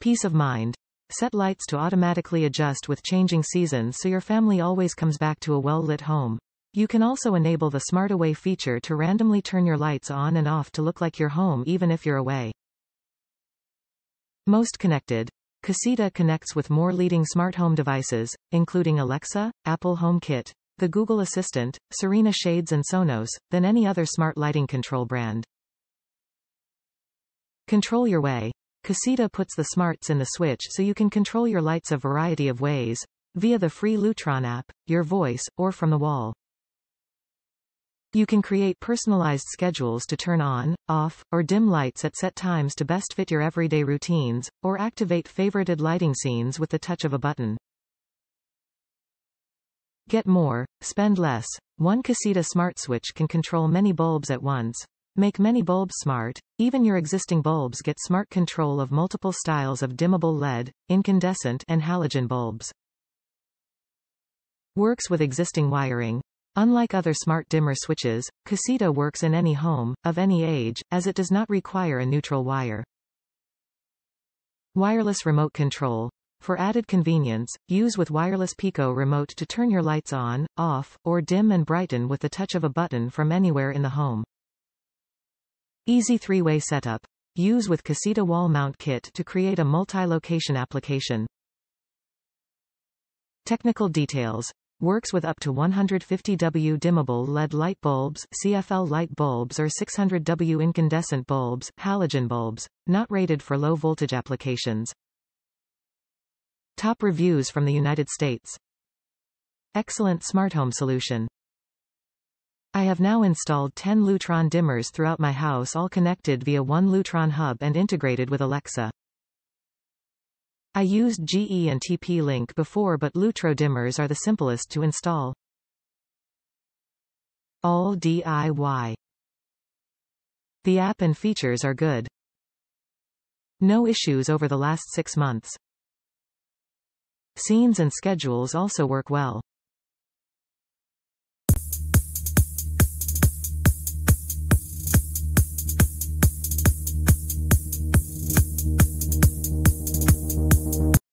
Peace of mind. Set lights to automatically adjust with changing seasons so your family always comes back to a well-lit home. You can also enable the Smart Away feature to randomly turn your lights on and off to look like you're home even if you're away. Most connected. Caseta connects with more leading smart home devices, including Alexa, Apple HomeKit, the Google Assistant, Serena shades and Sonos, than any other smart lighting control brand. Control your way. Caseta puts the smarts in the switch so you can control your lights a variety of ways, via the free Lutron app, your voice, or from the wall. You can create personalized schedules to turn on, off, or dim lights at set times to best fit your everyday routines, or activate favorited lighting scenes with the touch of a button. Get more, spend less. One Caseta smart switch can control many bulbs at once. Make many bulbs smart. Even your existing bulbs get smart control of multiple styles of dimmable LED, incandescent, and halogen bulbs. Works with existing wiring. Unlike other smart dimmer switches, Caseta works in any home, of any age, as it does not require a neutral wire. Wireless remote control. For added convenience, use with wireless Pico remote to turn your lights on, off, or dim and brighten with the touch of a button from anywhere in the home. Easy three-way setup. Use with Caseta wall mount kit to create a multi-location application. Technical details. Works with up to 150W dimmable LED light bulbs, CFL light bulbs or 600W incandescent bulbs, halogen bulbs. Not rated for low voltage applications. Top reviews from the United States. Excellent smart home solution. I have now installed 10 Lutron dimmers throughout my house, all connected via one Lutron hub and integrated with Alexa. I used GE and TP-Link before, but Lutron dimmers are the simplest to install. All DIY. The app and features are good. No issues over the last 6 months. Scenes and schedules also work well.